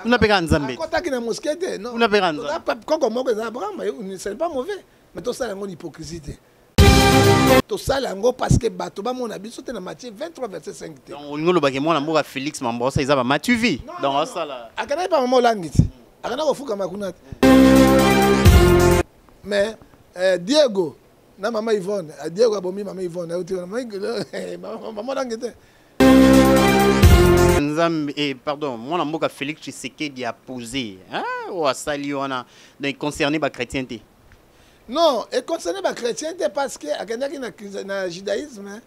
Vous n'avez pas Nzambe. Quand tu as une mosquée, non. Vous n'avez pas Nzambe. Quand on mange Abraham, ce n'est pas mauvais. Mais tout ça, c'est une hypocrisie. Tout ça, parce que Batoba, mon habit, c'était dans Matthieu 23, verset 5. Donc, nous, le bagage, moi, Félix Mambosa, ils ont Mathieu V. Dans ça, là. Akana pas maman langit. Akana ko fuka makunat. Mais Diego, na maman Yvonne, Diego abomi maman Yvonne, maman langit. Nzambe, pardon, moi, je Félix Tshisekedi a posé, hein, ou à Sali, on a concerné la chrétienté. Non, et concerné la chrétienté parce que le judaïsme,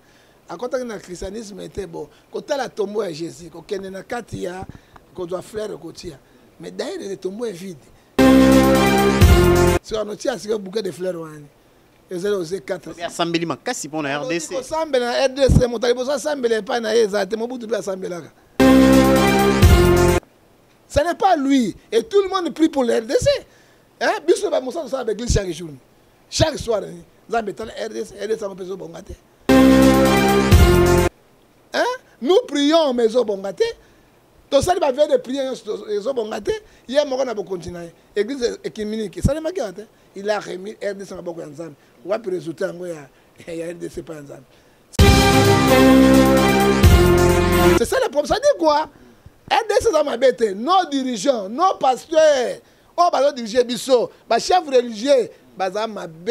à côté du christianisme était bon. Quand tu as la tombeau à Jésus, quand tu as la katia, quand tu dois faire le côté. Mais d'ailleurs, le tombeau est vide. Si on a un bouquet de fleurs, ils ont osé 4. Il y a Sambeli Makasi pour la RDC. Il y a RDC, mon talibé, ça ne pas na exact, mon bout de la Sambela. Ce n'est pas lui. Et tout le monde prie pour le RDC. Hein? Bisous, bah, mon sang, ça avec l'église chaque jour. Chaque soir, hein? Nous prions, mais ils bongate. Tout ça, il va faire des prières, ils ont bongate. Il y a un moment où on continuer. L'église écuménique, ça n'est pas grave. Il a remis RDC en beaucoup ensemble. On va plus résulter en il y a RDC pas ensemble. C'est ça le problème. Ça dit quoi? RDC dans ma bête, nos dirigeants, nos pasteurs, on va diriger Bisso, ma chef religieux, baza mabe,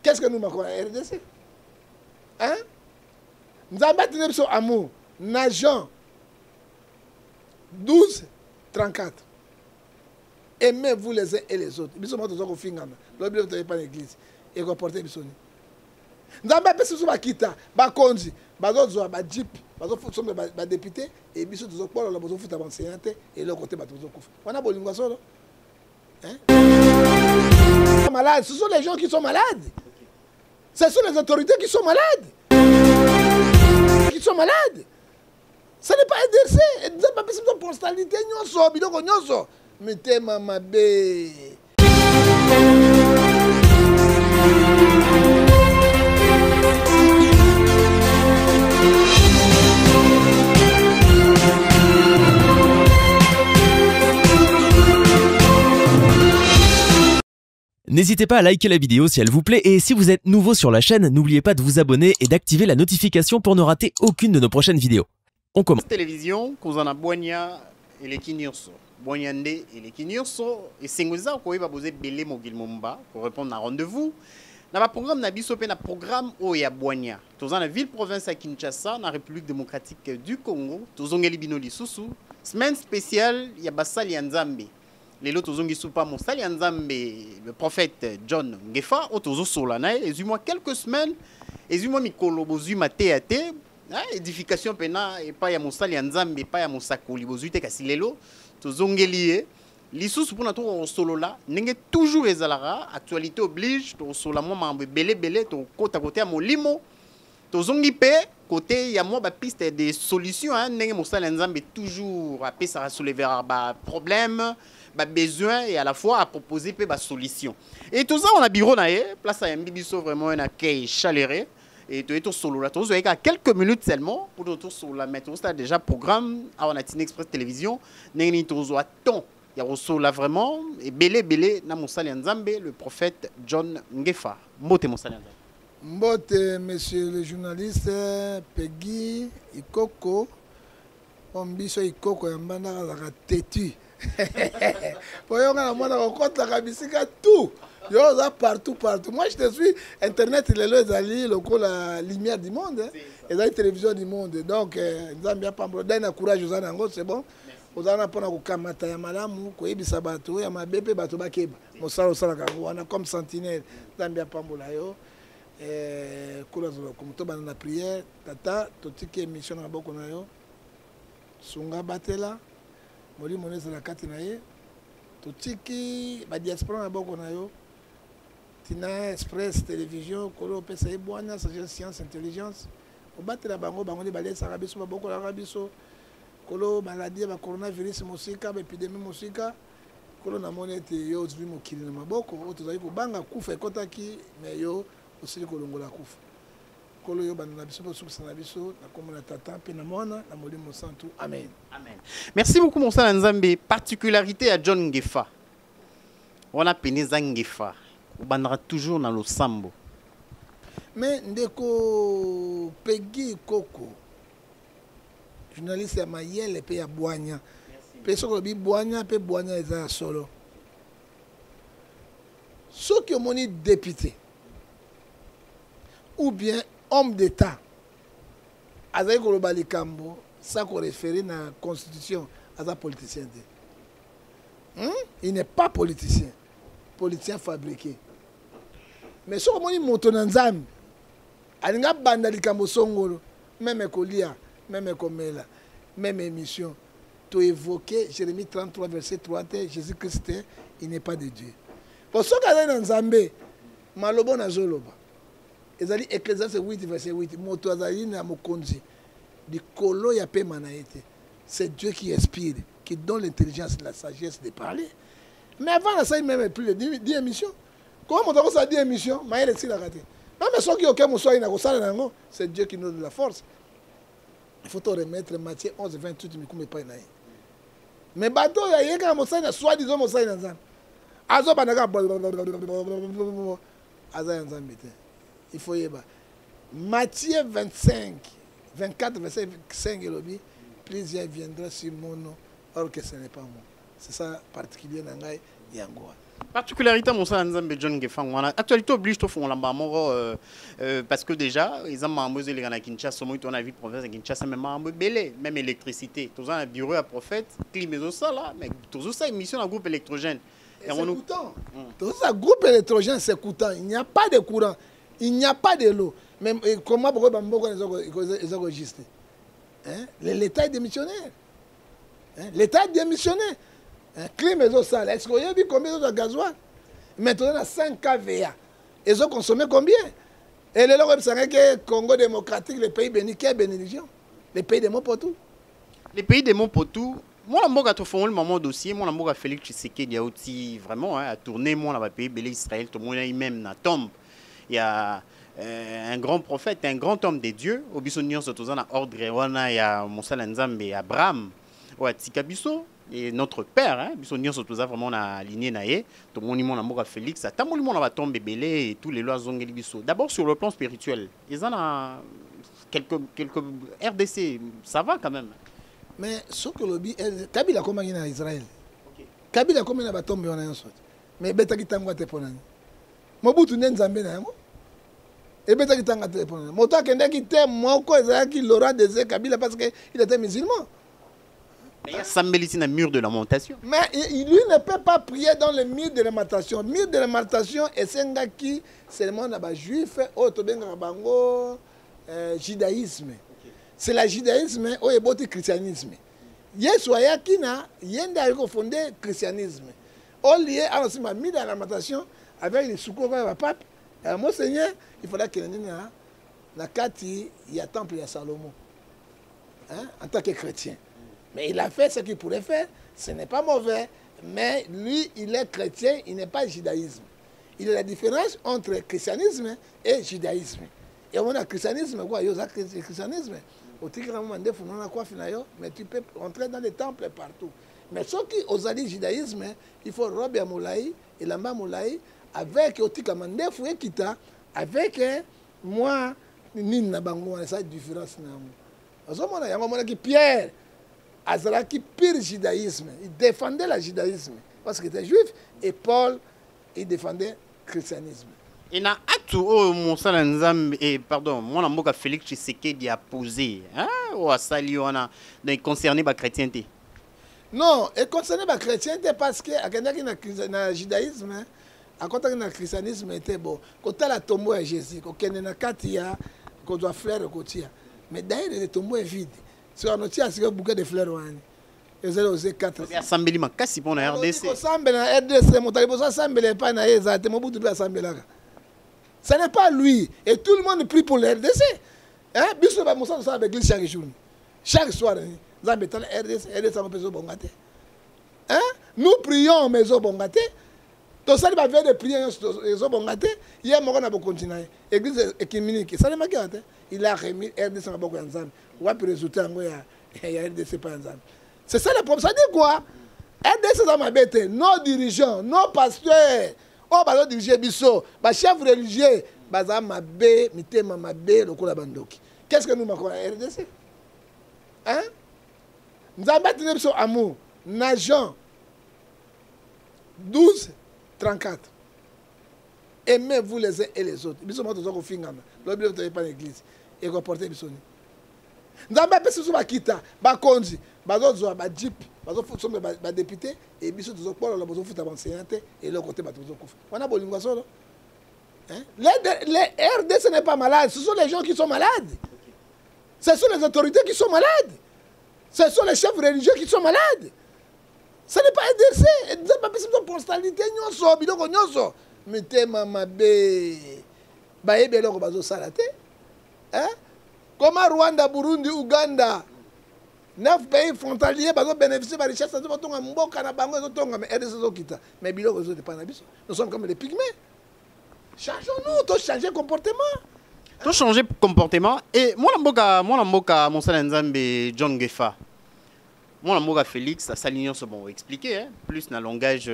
qu'est-ce que nous marquons à RDC? Hein? Nous avons battu sur amour, Najan 12-34. Aimez-vous les uns et les autres. Bisso, moi, nous avons fait l'objet de pas l'église et reporter Bisso. Nous avons battu sur Bakita, Bakonzi, Bazozo, Badjip, Bazozo, Badéputé, et Bisso, nous avons fait la foot à l'enseignante et le côté Bazozo. On a bolingwa solo. Hein? Malades. Ce sont les gens qui sont malades. Ce sont les autorités qui sont malades. Qui sont malades. Ce n'est pas RDC. Ce n'est pas possible de postalité. Mettez ma bé. N'hésitez pas à liker la vidéo si elle vous plaît et si vous êtes nouveau sur la chaîne, n'oubliez pas de vous abonner et d'activer la notification pour ne rater aucune de nos prochaines vidéos. On commence. Télévision, qu'on en a Boigna et les Kinurso. Boignande et les Kinurso. Et c'est ça qu'on va poser Belé Mogil Momba pour répondre à rendez-vous. Dans le programme, nous avons un programme où il y a Boigna. Dans la ville-province à Kinshasa, dans la République démocratique du Congo, dans la Binoli Soussou. Semaine spéciale, il y a Bassali Nzambe. Les autres ont pas mon Sali Nzambe, le prophète John Ngefa, autour solana, et moi quelques semaines, et moi Mikolo, bozuma théâtre, édification pena, et pas ya mon Sali Nzambe, pas ya mon Sakoli, bozute Kasilelo, tous ongelié, l'issue pour notre solo là, n'est toujours les alara, actualité oblige, to solo moi belé, to côté à côté à mon limo, tous ongipe, côté ya moi piste des solutions, n'est mon Sali Nzambe toujours à ça va soulever un problème. Besoin et à la fois à proposer des solutions. Et tout ça, on a bureau, place à Mbibiso, vraiment un accueil chaleureux. Et tout est solo là. Tout à quelques minutes seulement pour tout sur la mettre. C'est déjà programme à Onatine Express Télévision. N'est tout à temps. Il y a aussi là vraiment et belé na Moussali Nzambe, le prophète John Ngefa. Mbote Moussali Nzambe. Mbote, monsieur le journaliste Peggy Ikoko. Ombiso Ikoko yambana la têtu. Pour tout. Partout. Moi, je te suis. Internet, il est la lumière du monde. Et la télévision du monde. Donc, nous avons bien un courage aux anangos, c'est bon. Aux anangos, kamata ya malamu, koyebi sabato, ya mabepe bato bakeba. Mosala osala kango, on a comme sentinelle. Nous avons bien pambola yo. Comme to banana prière, tata, totiki émission na boko na yo. Sunga batela. Moli monnaie la carte naie, totiki ba diaspora na boko na yo, tina express télévision, kolo pesa ebwana, science intelligence, o batela bango ni balé sarabiso ba boko la rabiso, kolo maladie ba coronavirus musika, ba épidémie musika, kolo na monete yo zwi mokili na maboko, o tozali ko banga kufa ekotaki mais yo osili kolongola kufa. nkolo yo bana na biso po sukisa na biso na kombo na tata pe na mwana na molimo santu amen. Amen. Merci beaucoup Monsala Nzambe. Particularité à John Ngefa. On a peneza Ngefa. On bandera toujours dans le sambo. Mais ndeko Peggy Koko, journaliste à Mayele pe ya Boanya. Pe soko bi Boanya pe Boanya eza solo. Ceux qui ont député ou bien homme d'État, Azaï Koloba Likambo, ça qu'on réfère dans la constitution, Azaï politicien. Il n'est pas politicien, politicien fabriqué. Mais ce qu'on dit Motonanzam, Alinga Banda Likambo Songolo, même Kolia, même Komela, même émission, tu évoqué Jérémie 33, verset 3, Jésus-Christ, il n'est pas de Dieu. Pour ceux qui sont dans Zambé, Malobo na Zoloba. Ils ont dit Ecclésiaste 8, verset 8. Moto azali na mokonzi. Du kolo ya pe manaete. C'est Dieu qui inspire, qui donne l'intelligence et la sagesse de parler. Mais avant, ça, il même plus de 10 émissions. Comment on a 10 émissions? Maël est-il raté? Même ceux qui ont c'est Dieu qui nous donne la force. Il faut te remettre Matthieu 11, 28, mais bateau, il y a un mot, soit-disant mot, il faut y aller. Matthieu 25, 24, verset 5, plusieurs viendront sur mon nom, or que ce n'est pas moi. C'est ça particulier dans Ngaï Yangoa. Particularité Monsala Nzambe John Ngefa wana actualité oblige to font lamba moko parce que déjà ils ont mamboze les gana Kinshasa moi on a vu province de Kinshasa même mambo belé même électricité tous un bureau à prophète climatisation ça là mais tous ça émission dans groupe électrogène et c'est coûtant tout ça groupe électrogène c'est coûtant il n'y a pas de courant il n'y a pas de l'eau même comment pourquoi bamboko ils ont registré hein l'état est démissionnaire hein l'état est démissionnaire. Climatisation ça, est-ce que vous avez vu combien de gasoil? Maintenant, on a 5 kVA. Ils ont consommé combien? Et les gens savent que le Congo démocratique, le pays béni, quelle bénédiction? Le pays des Mopotou. Les pays des Mopotou, moi, je suis le moment dossier, moi, je suis Félix Tshisekedi, il y a aussi vraiment à tourner, moi, dans le pays belé Israël, tout le monde est même dans la tombe. Il y a un grand prophète, un grand homme de Dieu, au Bissonion, surtout dans l'ordre, il y a Monsala Nzambe, Abraham, ou Tikabiso. Et notre père, hein, nous sommes vraiment alignés, tout le monde a Félix, tout le monde a tombé belé et tous les lois ont été. D'abord sur le plan spirituel, ils en ont quelques RDC, ça va quand même. Mais ce que le Kabila comment il est en Israël? Kabila comment il va tomber en un sort? Mais beta qui t'a te ponani. Mobutu n'enzambe na yango. Et beta qui t'a te ponani. Moto kende qui t'aime moi quoi qui l'aura des Kabila parce que il était musulman. Il y a Sambeliti dans le mur de lamentation. Mais lui ne peut pas prier dans le mur de lamentation. Le mur de lamentation est un gars qui seulement n'a juif, bango judaïsme. C'est le judaïsme ou le christianisme. Yesoya qui n'a yenda fondé le christianisme. Au lieu à la mur de lamentation avec les soukours de pape. Mon Seigneur, il faudra qu'il y ait la carte, il y a temple de Salomon. Hein, en tant que chrétien. Mais il a fait ce qu'il pourrait faire, ce n'est pas mauvais, mais lui, il est chrétien, il n'est pas judaïsme. Il y a la différence entre christianisme et judaïsme. Et on a christianisme, quoi, il y a christianisme. Mais tu peux entrer dans les temples partout. Mais ceux qui osent dire judaïsme, il faut robe à moulaï, et lamba moulaï, avec Otika Mandef ou Ekita, avec moi, Nina Bango, ça différence. Il y a Pierre. Azalaki pire judaïsme. Il défendait le judaïsme parce qu'il était juif et Paul, il défendait le christianisme. Et na atu o Monsala Nzambe pardon, moi na mboka Félix Tshisekedi a posé hein ou asali wana concerné ba chrétienté. Non, et concerné ba chrétienté parce que akendaki na judaïsme à côté na christianisme était bon. Quand la tombeau à Jésus, ko kende na katia ko doit fleur kotia. Mais d'ailleurs le tombeau est vide. Sur un outil, c'est un bouquet de fleurs. Ils ont osé 4. Il y a Sambeli Makasi pour la RDC. Ce n'est pas lui. Et tout le monde prie pour la RDC. Chaque jour. Chaque soir. Nous prions, mais ils bongate. Tout ça, il va de prier, ils ont bongate. Il y a un moment où on continue. L'église est communiquée. Ça ne m'a pas. il a remis RDC na boko ya nzambe. Wa pe résultat ngo ya RDC pas nzambe. C'est ça le problème. Ça dit quoi? RDC ça m'a bête. Nos dirigeants, nos pasteurs, oh ba diriger biso, ba chef religieux, ba za mabe, mitema mabe lokola bandoki. Qu'est-ce que nous marquons à RDC? Hein? Nzambe tene biso amour. Na Jean 12 34. Aimez-vous les uns et les autres. Biso moto zoko fingama. Lobi vous pas l'église et comporter bisoni. Nzambe pesi so bakita, ba konzi, ba zo ba jeep, ba zo futu ba député et biso zo polo la bozo futa ba enseignante et le côté ba zo kufa. Wana bolingo solo. Hein? Les RDC n'est pas malade, ce sont les gens qui sont malades. Ce sont les autorités qui sont malades. Ce sont les chefs religieux qui sont malades. Ce n'est pas RDC. Ce n'est pas possible de postalité. Nyonso, biloko nyonso. Mitema mabe. Bayebi eloko bazo salate. Hein? Comment Rwanda, Burundi, Ouganda, 9 pays frontaliers bazo bénéficier de la richesse de batonga mboka na bango zo tonga mais RDC zo kita. Mais biloko zo dépend na biso. Nous sommes comme les pygmées. Changeons-nous, to changer comportement. To changer comportement et moi la mboka mosala nzambe John Gefa. Moi la mboka Félix ça l'union se bon expliquer hein, plus dans langage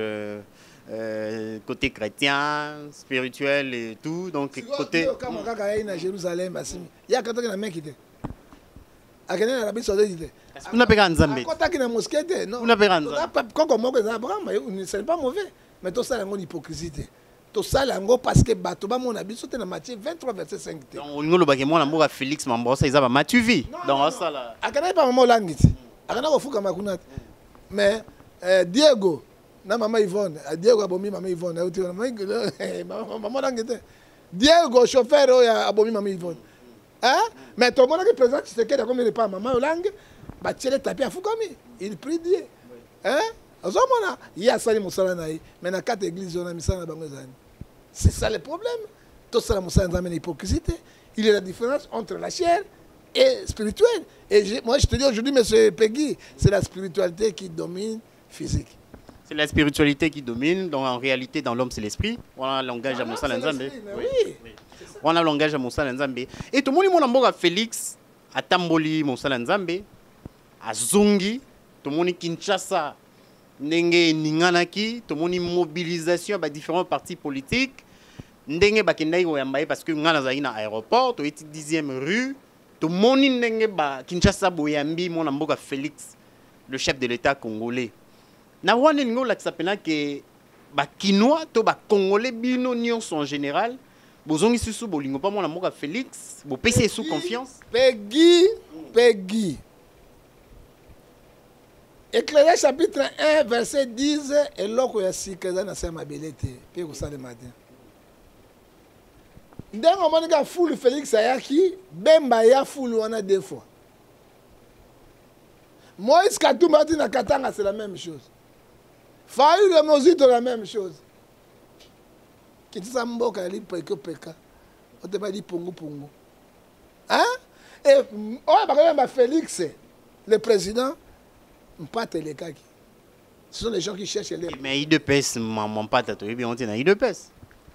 côté chrétien, spirituel et tout donc côté comme kaka na Jérusalem asimi. Ya katoki na mekite. Akene na Arabie Saoudite. On a pega nzambe. Kotaki na mosquée non. On a pega nzambe. Koko moko za Abraham, ce n'est pas mauvais, mais to ça la hypocrisie. Tout ça parce que bato ba mon habit sauté dans Matthieu 23 verset 5. On ngolo ba ke moi la mboka Félix Mambrosa ils aba matuvi dans ça là. Akana pas maman langiti. Akana ko fuka makunat. Mais Diego na maman Yvonne, Diego abomi maman Yvonne, maman langiti. Diego chauffeur oya abomi maman Yvonne. Hein? Mais tout le monde qui présente c'est que comme il pas maman langue, ba tirer taper afukami. Il prie Dieu. Hein? Azomona, il y a ça les musala naï, mais na quatre églises on a mis ça na bango zani. C'est ça le problème. Tout ça, l'hypocrisie. Il y a la différence entre la chair et spirituelle. Et moi, je te dis aujourd'hui, M. Peggy, c'est la spiritualité qui domine physique. C'est la spiritualité qui domine. Donc, en réalité, dans l'homme, c'est l'esprit. On a le langage à Moussa Nzambe. Oui. On a le langage à Moussa Nzambe. Et tout le monde a Félix, à Tamboli, Moussa Nzambe, à Zungi, tout le monde Kinshasa, Nenge Ninganaki, tout le monde mobilisation à différents partis politiques. Ndenge bakendai oyambaye parce que ngana za ina aéroport to eti 10e rue to moni ndenge ba Kinshasa boyambi mona mboka Félix le chef de l'état congolais na wana ningo la tsapena ke ba kinois to ba congolais bino nyonso en général bozongi susu bolingo pa mona mboka Félix bo pese sous confiance Peggy Éclairage chapitre 1 verset 10 et loko ya sikeza na sema belete pe ko sale matin. Ndenge monika foule Félix ayaki bemba ya foule wana deux fois. Moïse Katumba na Katanga c'est la même chose. Fayu le Mozito la même chose. Kitisa mboka li peko peka. On te pas dit pongo pongo. Hein? Et ba Félix le président Mpate le kaki. Ce sont les gens qui cherchent les. Mais IDPS mon pata to bien on tient IDPS.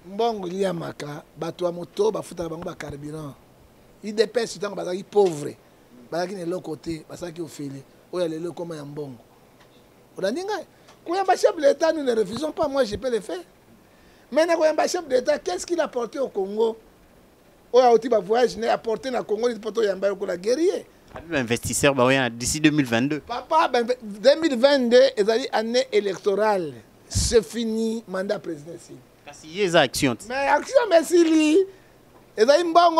Mbongo liya maka bato ya moto bafuta bango ba carburant. IDPS tant bazaki pauvre. Bazaki ne l'autre côté, bazaki ofele. Oya lelo comme ya mbongo. Odaninga koyamba chef de l'État nous ne refusons pas, moi je peux le faire. Mais na koyamba chef de l'État, qu'est-ce qu'il a apporté au Congo? Oya oti ba voyage ne apporté na Congo ni poto yamba ko la guerrier. Investisseur d'ici 2022. Papa, 2022 est année électorale. C'est fini, mandat présidentiel. Il y a des actions. Mais action, merci. Il y a une banque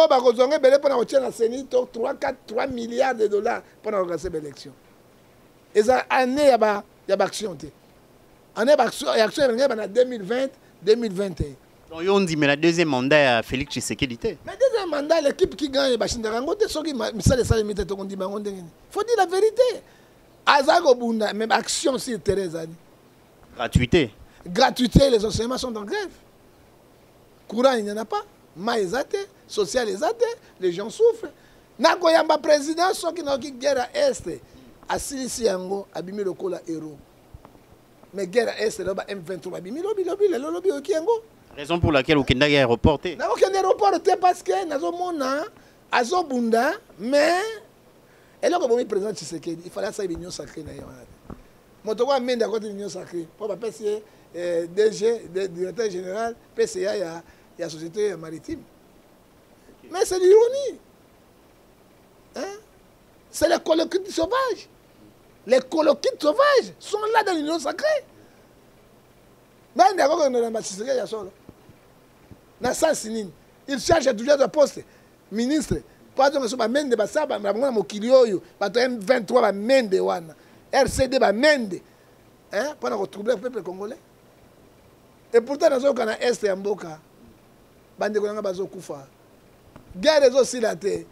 qui a 3 milliards de dollars pour organiser l'élection. Et ça, année, il y a une action. Année, il y a action en 2020, 2021. On dit, mais le deuxième mandat à Félix Tshisekedi. Mais le deuxième mandat, l'équipe qui gagne, il faut dire la vérité. Azagobunda, même action sur Thérèse. Gratuité. Gratuité, les enseignements sont en grève. Courant, il n'y en a pas. Maïzate, social, les gens souffrent. Nakoyamba président, ceux qui n'ont pas guerre à Est, à Silisiango, à Bimi le Kola héros. Mais guerre à Est, là, M23, à Bimi, lobby, raison pour laquelle au Kenda est aéroporté. Aucun aéroport, parce que nous avons azobunda mais eloko bomi président Tshisekedi il fallait ça l'union sacrée na yona motoko amende à côté de l'union sacrée pour pas passer DG directeur général PCA ya société maritime mais c'est l'ironie hein c'est les coloquites sauvages. Les coloquites sauvages sont là dans l'union sacrée. Mais il y a il cherche toujours de poste. Ministre, pas de mende basaba, na mokilioyo, bato M23 ba mende wana. RCD ba mende. Hein, pour troubler le peuple congolais. Et pourtant dans un est ya mboka, bande ko nga bazo kufa. Guerre aussi la terre.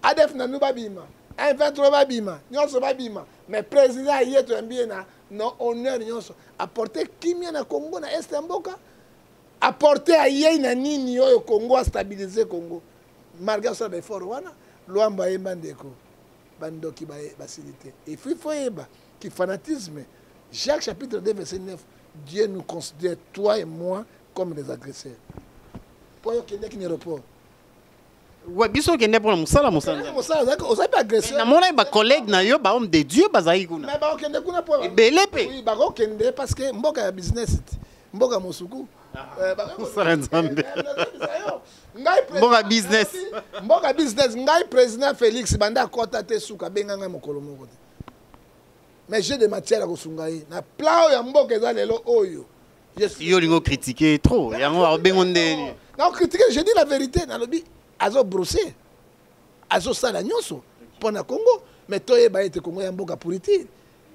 ADF na nubabima. M23 babima, nyonso babima. Mais président yeto mbie na non honneur nyonso apporter kimia na Congo na est ya mboka. Apporter aye na nini oyo Congo a stabiliser Congo. Malgré ça be fort wana loamba yemba ndeko bandoki ba facilité. Et faut yeba qui fanatisme Jacques chapitre 2 verset 9 Dieu nous considère toi et moi comme des agresseurs. Pour yo kende ki report. Ouais, biso kende pour musala. Musala oza pas agresseur. Na mona ba collègue na yo ba homme de Dieu bazai kuna. Mais ba kende kuna pour. Belepe. Oui, ba kende parce que mboka ya business mboka mosuku. Mboka business. Mboka business ngai président Félix banda kota te suka benga ngai mokolo moko te. Mais j'ai des matières à kosungai na plan ya mboka eza lelo oyo. Yo lingo critiquer trop. Yango ba bengo ndeni. Non critiquer, je dis la vérité na lobi azo brosser. Azo sala nyonso pour na Congo, mais toye ba ete Congo ya mboka politique.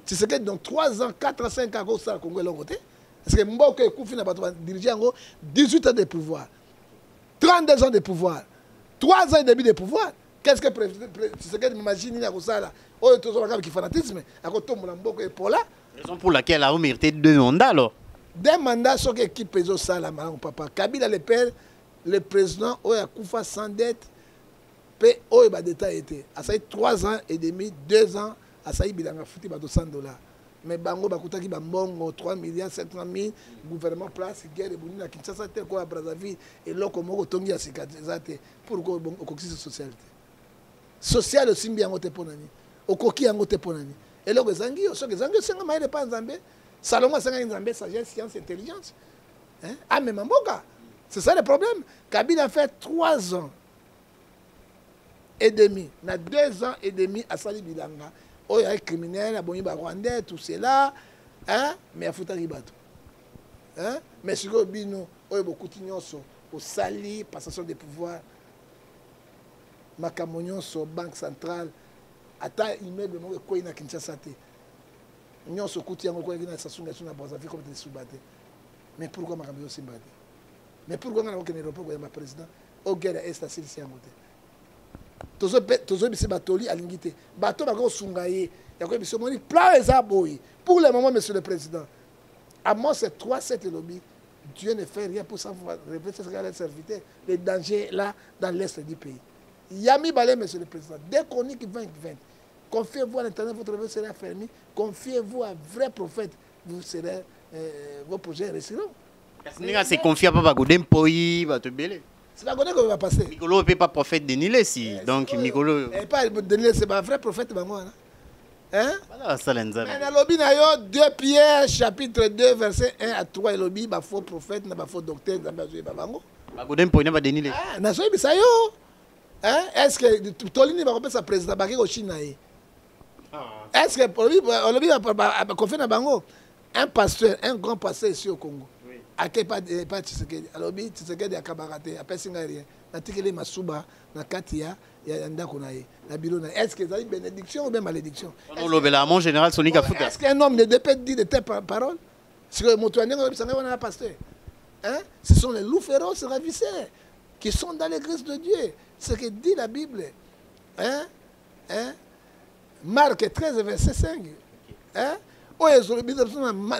Tu sais que dans 3 ans, 4 ans, 5 ans ko sala Congo longo te. Parce que mboka ekufi na bato diriger yango 18 ans de pouvoir. 32 ans de pouvoir. 3 ans et demi de pouvoir. Qu'est-ce que tu sais que m'imagine na ko sala oyo tozo ba ki fanatisme akotombola mboka epola. Raison pour laquelle a mérité 2 mandats alors. 2 mandats sur l'équipe Ezo Sala, papa. Kabila le père, le président, Oya Koufa sans dette, paie Oya d'État été. À ça 3 ans et demi, 2 ans, à ça il a foutu $200. Mais Bango Bakuta qui Bambongo, 3 milliards 700 000, gouvernement place, guerre et Bounina, Kinshasa, tel quoi à Brazzaville, et l'autre Mogo Tongi à Sikazate, pour qu'on ait une socialité. Social aussi bien en Teponani, au coquille en Teponani. Et l'autre Zangi, c'est un maïs de pas en Zambé. Salomon c'est un sagesse, science, intelligence. Hein? Ah, mais Mamboka, c'est ça le problème. Kabila a fait 3 ans et demi, 2 ans et demi à Sali Bilanga. Oh, il y a un criminel, il y a un Rwandais, tout cela. Hein? Mais il y a un Ribato. Hein? Mais sur le bino, il y a beaucoup de choses. Au Sali, passation des pouvoirs. Makamonion sur Banque centrale. Ata immeuble, il y a Kinshasa. Nous sommes tous les mais pourquoi je suis mais pourquoi je suis le président au guerre est assis ici en côté tous les batoli alingité bateau bako sungaye ya ko biso moni plan ezaboy pour le moment monsieur le président à moi c'est 3-7 lobby Dieu ne fait rien pour savoir réfléchir à les serviteurs les dangers là dans l'est du pays Yami Balé monsieur le président dès qu'on dit que 2020 confiez-vous à l'Internet, votre réveil sera fermé. Confiez-vous à un vrai prophète, vous serez, vos projets réussiront. C'est confié à Papa Godem Poi, va te bêler. C'est la Godem qui va passer. Mikolo n'est pas prophète de Nile, si. Donc, Mikolo. Et pas de Nile, c'est pas un vrai prophète. Hein? Voilà, ça l'enza. Mais dans le lobby, 2 Pierre, chapitre 2, verset 1 à 3, le lobby, il y a faux prophète, il y a faux docteur, il y a faux Godem Poi n'est pas de Nile. Ah, n'a pas ça. Est-ce que Tolini va repasser sa président Baké au Chine? Est-ce que confier na bango un pasteur, un grand pasteur ici au Congo, à quel pas Tshisekedi, alors Tshisekedi a cabarate, a personne rien, na tikele masuba, na katia, ya ndako na ye, na bilo na. Est-ce que c'est une bénédiction ou bien malédiction? On le la mon général Sonika Fouta. Est-ce qu'un homme ne peut dire de telles paroles? Si le motoigné on a un pasteur, hein? Ce sont les loups féroces ravisseurs qui sont dans l'église de Dieu. Ce que dit la Bible, hein? Marc 13, verset 5. Hein?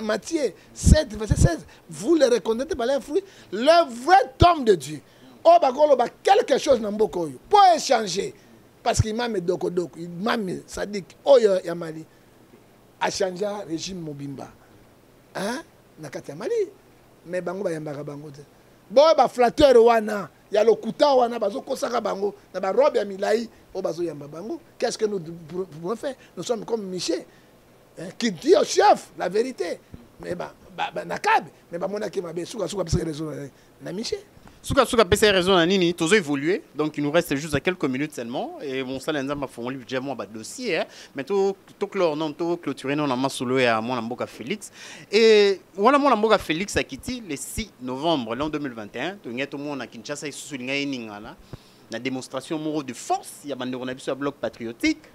Matthieu 7, verset 16. Vous les reconnaissez par leurs fruits. Le vrai homme de Dieu. Oh, quelque chose n'a pas pour échanger. Parce qu'il m'a mis Dokodoko. Il m'a mis Sadik. Oh, Yamali. A changé le régime Mobimba. Hein? Nakati Yamali. Mais Bango Yambara Bango. Bon, flatteur Wana. Il y a le kuta wana bazo kosaka bango na ba robe ya milai o bazo yamba bango. Qu'est-ce que nous pouvons faire? Nous sommes comme Michel qui dit au chef la vérité. Mais nakabe mais mona ki mabe suka pesa raison na Michel. Souka pesa raison na nini tozo évoluer donc il nous reste juste à quelques minutes seulement et mon sala nzamba fongoli déjà moi ba dossier mais to clore non to clôturer non na masolo ya mwana mboka Félix et voilà mwana mboka Félix akiti le 6 novembre l'an 2021 to ngeto mona Kinshasa isusu linga yeningana na démonstration moro de force ya bande on a biso bloc patriotique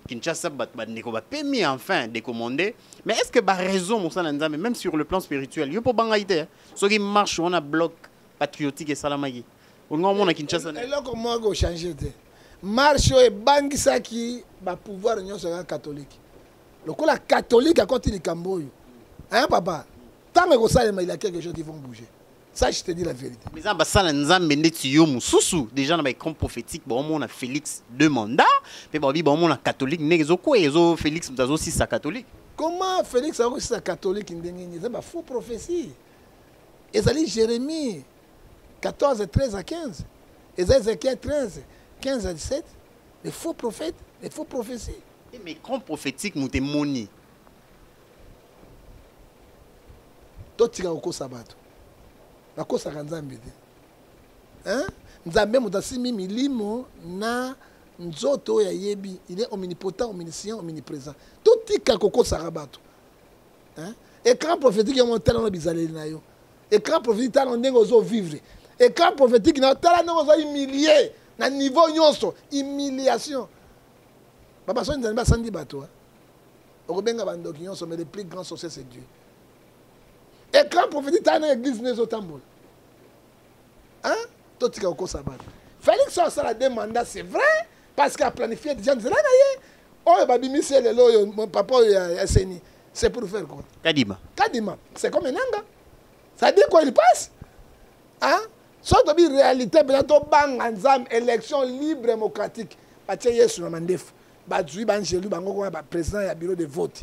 Kinshasa bandeko ba permis enfin de commander mais est-ce que ba raison mon sala nzamba même sur le plan spirituel yo po bangaité so qui marche on a bloc patriotique et salamagi. On a à Kinshasa. Et là comment on changer de marche et bangisa qui va pouvoir union sera catholique. Le coup la catholique a continué Camboyo. Hein papa? Tant que ça il y a quelque chose qui vont bouger. Ça je te dis la vérité. Mais ça ça nzambe ndeti yo mususu déjà na ba camp prophétique bon on a Félix deux mandats mais bon on a catholique nezo ko ezo Félix mtazo si sa catholique. Comment Félix a aussi sa catholique ndengeni? C'est ba faux prophétie. Ezali Jérémie 14, 13 à 15. Ézéchiel 13, 15 à 17. Les faux prophètes, les faux prophéties. Mais quand prophétique, nous sommes moni. Tout tira au sabato. La cosa nzambe. Hein? Nzambe mutasimi milimo na nzoto ya yebi. Il est omnipotent, omniscient, omniprésent. Tout tika koko sarabato. Hein? Et quand prophétique est monté dans le bizalé na yo. Et quand prophétique est dans vivre. Et quand prophétique n'a pas humilié, na niveau nyonso, humiliation. Papa son n'est pas sandi bateau. On rebenga bandoki nyonso, mais le plus grand succès c'est Dieu. Et quand prophétique dans l'église nezo tamboul. Hein? Tout tika oko sabat. Félix a la demande, c'est vrai parce qu'il a planifié déjà nzela na ye. Oh ba bimisi lelo mon papa ya seni. C'est pour faire quoi? Kadima. Kadima, c'est comme un anga. Ça dit quoi il passe? Hein? Soit de réalité, bientôt bang ensemble élection libre démocratique. Parce que Yesu na mandef, bazui banjelu bango ko ba président ya bureau de vote.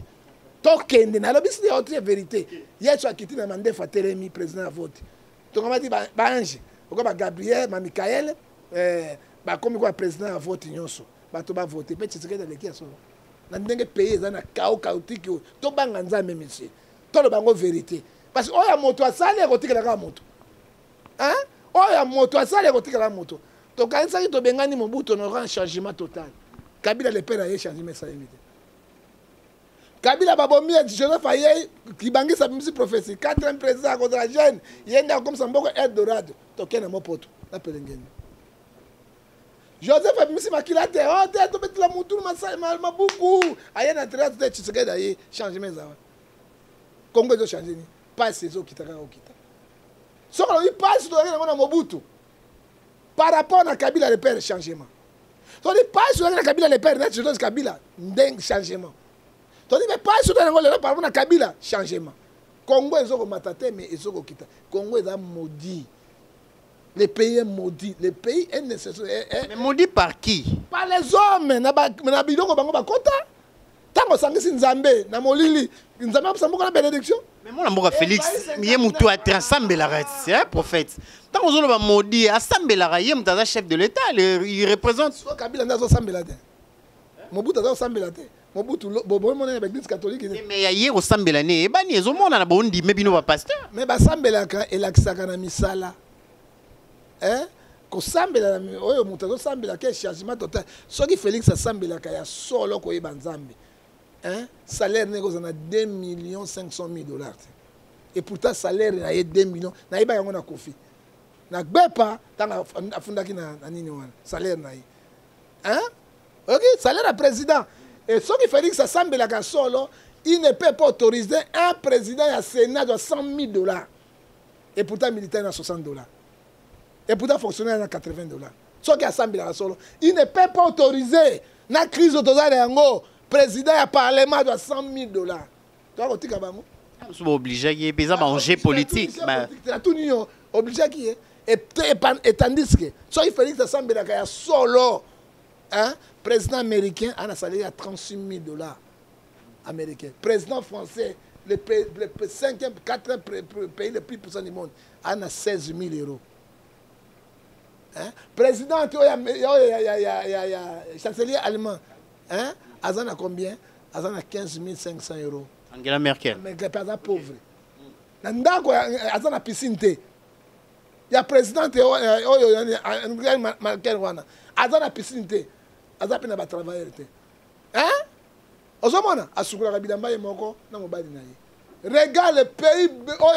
Tokende na lobi c'est autre vérité. Yesu a quitté na mandef a Télémi président à vote. Donc on m'a dit bange, ko ba Gabriel, ma Michael ba comme quoi président à vote nyonso. Ba to ba voter pe tsike de lekia so. Na ndenge pays za na chaotique to bang ensemble monsieur. To lo bango vérité. Parce que oya moto asale ko tikela ka moto. Hein? Oh, il y a moto, ça les rotis la moto. Donc, quand ça y est, Bengani Mobutu, on aura un changement total. Kabila le père a eu changement ça évité. Kabila Babomi a dit Joseph Aye qui bangi sa musique prophétie. 4e président contre la jeune, il y a comme ça beaucoup aide dorado. Donc, il y a mon pote, la pelengeni. Joseph a mis ma kilate, oh, t'es tombé la moutou, ma beaucoup. Aye na traite de Tshisekedi Aye changement ça. Congo de changer ni. Pas ces eaux qui t'a okita. Ce qu'on lui passe sur le Mobutu par rapport à Kabila le père changement. Donc il passe sur le Kabila le père sur Kabila d'un changement. Donc il passe sur le par rapport à Kabila changement. Congo est au matate mais est au kita. Congo est maudit. Le pays est maudit. Le pays est nécessaire. Mais maudit par qui? Par les hommes. Na biloko bango bakota. Tango sangisi nzambe na molili nzambe apesamboko na bénédiction. Mais moi la Félix yé mutu a transambé la reste c'est prophète. Tango zolo ba maudit assemblé la yé mutaza chef de l'état il représente so Kabila ndazo sambela te. Mobutu ndazo sambela te. Mobutu bobo mona na église catholique. Mais ya yé ko sambela ne ebani ezo mona na bondi mebino ba pasteur. Mais ba sambelaka elakisaka na misala. Hein? Ko sambela oyo mutu azo sambela ke changement total. Soki Félix asambelaka ya solo ko yeba nzambe. Hein? Salaire n'est que 2 500 000 $. Et pourtant, salaire est 2 millions. Na iba yango na kofi. Na gbepa, tanga afundaki na nini wana. Salaire na yi. Hein? Ok, salaire à président. Et ce qui fait que ça semble la solo, il ne peut pas autoriser un président à Sénat de 100 000 $. Et pourtant, militaire à 60 $. Et pourtant, fonctionnaire à 80 $. Ce qui semble la solo, il ne peut pas autoriser la crise autorisée yango. Président du Parlement de 100 000 $. Tu vois, tu es obligé de payer un enjeu politique. Tu es obligé de et tandis que, soit il fallait que ça semble solo, hein, président américain a un salaire à 36 000 $ américains. Président français, le 5e, 4e pays le plus puissant du monde, a 16 000 €. Hein? Président, chancelier allemand, hein? Azan a combien? Azan a 15 500 €. Angela Merkel. Mais Azan pauvre. Nandako Azan a piscine. Il y a président Merkel wana. Azan a piscine. Azan a pas travailler. Hein? Ozomona asukula bilamba ye moko na mobali na ye. Regarde le pays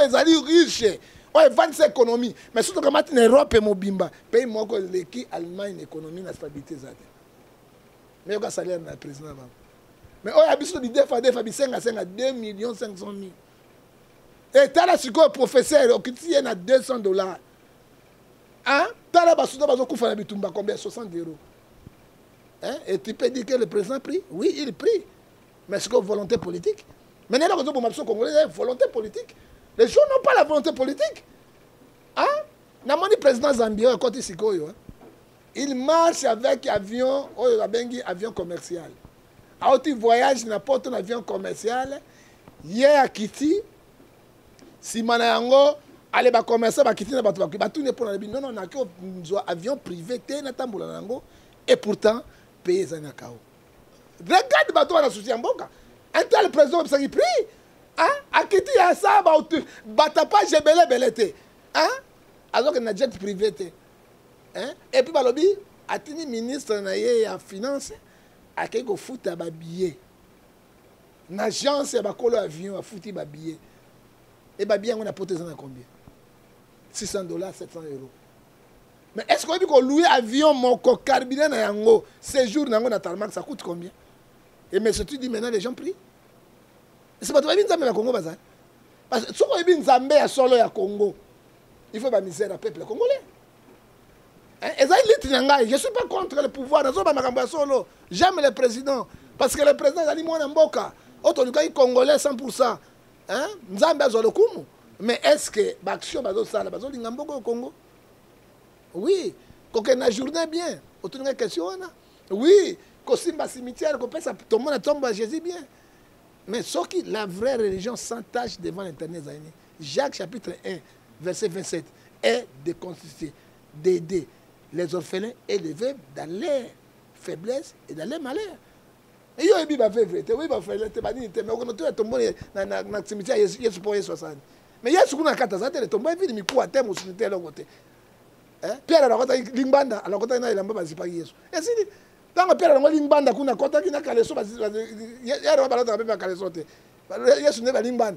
ils sont riches. On vend cette économie. Mais surtout quand on est en Europe et Mobimba, pays moko leki Allemagne économie na stabilité zate. Mais on a salaire na président. Mais on a besoin de défa 5 à 2 500 000. Et tala siko professeur qui est à $200. Hein? Tala basuda bazo kufa na bitumba combien 60 €. Hein? Et tu peux dire que le président prie? Oui, il prie. Mais c'est une volonté politique. Maintenant, quand on a Congolais, volonté politique. Les gens n'ont pas la volonté politique. Hein? Le président Zambia, il marche avec avion, avion commercial. Alors, il voyage n'importe un avion commercial. Hier à Kiti, si Manayango, allez, commercer, Kiti, non, on a un avion privé, et pourtant, payer Zanakao. Regarde le bateau à la société en Boka. Un tel président qui prie. Hein? A Kiti, il y a ça, Batapa, j'ai belé. Hein? Alors qu'il y a un jet privé. Hein? Et puis, Balobi, a tenu ministre de la finance, a quelqu'un fout à billet. L'agence, a collé avion, a foutu à billet. Et billet, on a porté ça à combien? $600, $700 €. Mais est-ce qu'on dit qu'on loue avion, mon carburant, séjour, ça coûte combien? Et mais si tu dis maintenant, les gens prient. C'est pas toi qui es Congo. Parce que si tu es Zambé à solo à Congo, il faut misère au peuple congolais. Je ne suis pas contre le pouvoir. J'aime le président. Parce que le président est un mboka. Autre cas, congolais 100%. Nzambe a le kumu. Mais est-ce que l'action est au Congo? Oui. Quand on a journée bien. Autre question. Oui. Quand on a un cimetière, tout le monde tombe à Jésus bien. Mais ce qui la vraie religion s'entache devant l'Internet. Jacques chapitre 1, verset 27, est de consister, d'aider les orphelins et les veuves dans leur faiblesse et dans leur malheur. Et il y a des veuves, oui, mais on a tombé dans le cimetière, il y a 60. Mais il y a ce qu'on a 14 ans, il est tombé, il y a un cimetière de l'autre côté. Pierre, alors, il y a une bande, alors, il y a une bande, et si dans le père, il y a une bande qui a calesso, il y a un ballon qui a calesso. Il y a une bande.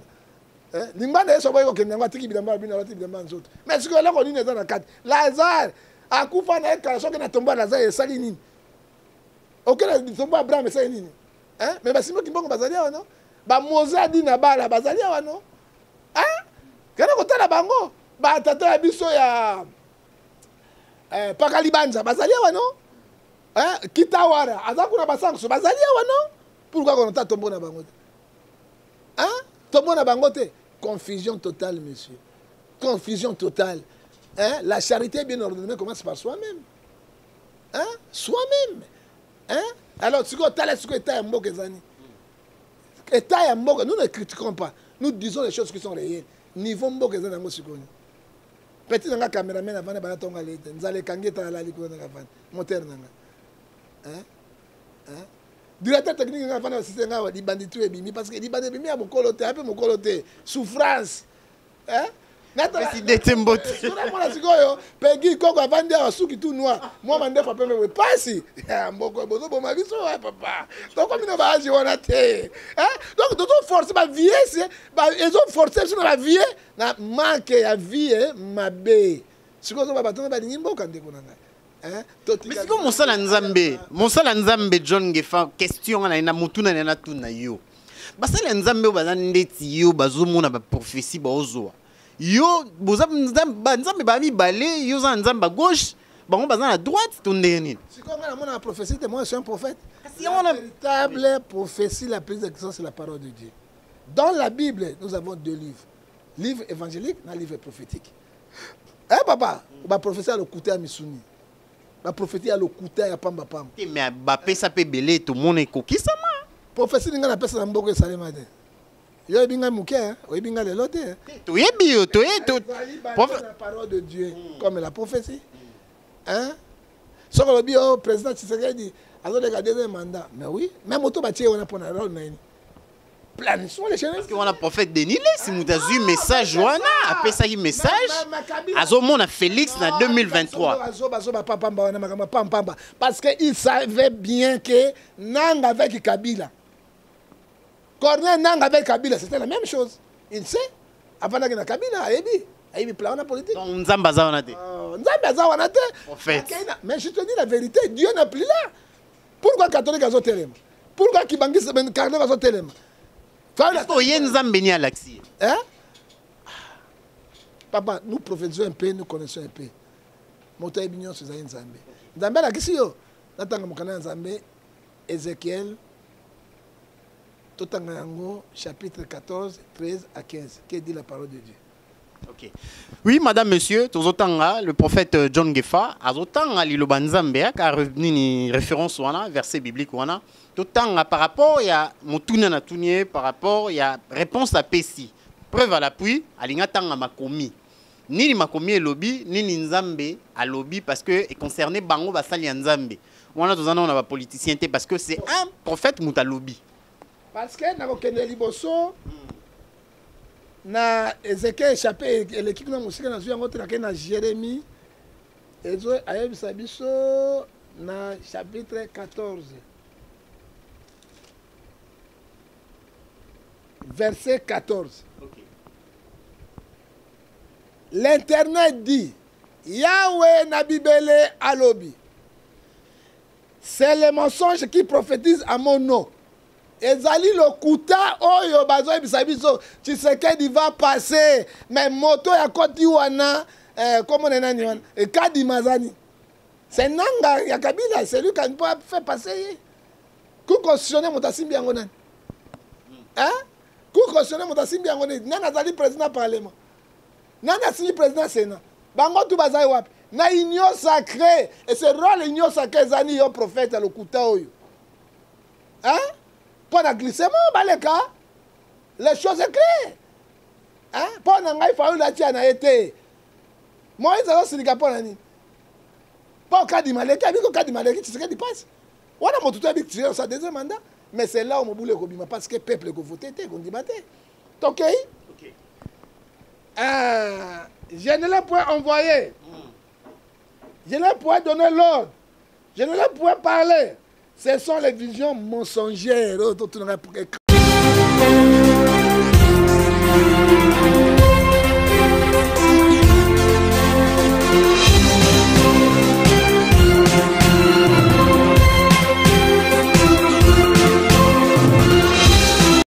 Limbanda est sauvé au Kenya, qui est mais ce que là, on dit dans la carte, Lazare, à Koufa, n'a pas de tombe à Lazare et Salini. Auquel il tombe à Abraham et Salini. Mais c'est moi qui me basalia, non? Moza dit Nabala, basalia, non? Hein? Quand on a la bango, tata abisso ya Pakalibanza, basalia, non? Kitawara, Azakuna Basanso, basalia, non? Pourquoi on a tombé à bango? Hein? Tombé à bangote? Confusion totale, monsieur. Confusion totale. Hein? La charité bien ordonnée commence par soi-même. Hein? Soi-même. Hein? Alors, si on a l'État, nous ne critiquons pas. Nous disons les choses qui sont réelles. Niveau Mboke Zani, petit nanga caméraman avant de balaton à l'aide. Nous allons kangeta la licorne de la vanne. Moteur nanga. Hein? Hein? Directeur technique avant de citer nga di banditu e bimi parce que di banditu bimi a mokolote un peu mokolote souffrance. Hein? Président Tembote. Moi sikoyo pegi koko avandi a suki tout noir. Moi mande papa me passi. Mboko bozo bo mabiso papa. Donc comme ne va on a té. Hein? Donc d'autres forces ba vie c'est ils ont forcé sur la vie na manque ya vie mabe. Sikoyo ba baton ba ngimbo kande konanga. Mais c'est comme Monsala Nzambe John Gefa question na mutuna na tuna yo. Basala Nzambe bazandeti yo bazomona ba prophétie ba ozoa. Yo Nzambe ba mi balé yo za Nzamba gauche, bango bazana à droite tondeni. C'est comme la prophétie de moi je suis un prophète. La véritable prophétie la plus excellente c'est la parole de Dieu. Dans la Bible, nous avons deux livres. Livre évangélique et livre prophétique. Eh papa, ba prophétie le côté à Misuni. La prophétie a le couteau à pamba pamba. Mais Bappé ça peut belé tout le monde est coquille ça ma. Prophétie n'inga na pesa mboko salema de. Yo binga muke, o binga le lote. To yebi yo to. La parole de Dieu comme la prophétie. Hein? Ce que le président Tshisekedi a donné le deuxième mandat. Mais oui, même auto bâti on a pour un rôle planification les chaînes. Parce qu'on a prophète Denis si nous avons eu message Joana après ça il message Azomon a Félix en 2023. Parce qu'il savait bien que Nang avec Kabila. Corneille Nang avec Kabila, c'était la même chose. Il sait. Avant d'aller à Kabila, il y a plan politique. Donc Nzambaza on a dit. Nzambaza on a dit. Mais je te dis la vérité, Dieu n'est plus là. Pourquoi catholique a zotelem? Pourquoi Kibangi Carnet a zotelem? Hein? Papa, nous prophétisons un peu, nous connaissons un peu. Moto ebinyo c'est Nzambe. Nzambe la kisiyo. Natanga mokana Nzambe Ézéchiel Totangango chapitre 14, 13 à 15. Que dit la parole de Dieu? Ok. Oui, madame, monsieur, Tozotanga, le prophète John Gefa, Azotanga Liloba Nzambe, car revenu ni référence wana, verset biblique wana, Totanga par rapport à Motuna Natunier, par rapport à réponse à Pessi. Preuve à l'appui, Alingatanga Makomi. Ni Makomi et lobby, ni Nzambe à lobby parce que est concerné Bango Basali Nzambe. Wana Tozana on a politicien parce que c'est un prophète Mouta lobby. Parce que na kokende liboso na Ézéchiel échappé l'équipe na musika na zuya ngote na Jérémie ezo ayebisa biso na chapitre 14 verset 14. Okay. L'Internet dit Yahweh Nabibele Alobi. C'est le mensonge qui prophétise à mon nom. Ezali lokuta oyo bazo bisabiso Tshisekedi va passer mais moto ya koti wana comment on nani wana Kadi Mazani c'est nanga ya Kabila c'est lui qui peut faire passer ku constitutionnel motasimbi yango nani hein ku constitutionnel motasimbi yango nani nana zali président parlement nana sini président sénat bango tu bazai wapi na union sacrée et c'est rôle union sacrée zani yo prophète lokuta oyo hein. Pour le glissement, les choses sont claires. Hein? Pour le faou la tienne a été. Moi, ils ont signé pour l'année. Pas au cas du Malek, avec le cas du Malek, tu sais ce qui passe. On a monté avec ça deuxième mandat, mais c'est là où on boule le parce que le peuple a voté, qu'on dit maté. Ok? Je ne l'ai point envoyé. Je ne l'ai point donné l'ordre. Je ne l'ai point parlé. Ce sont les visions mensongères.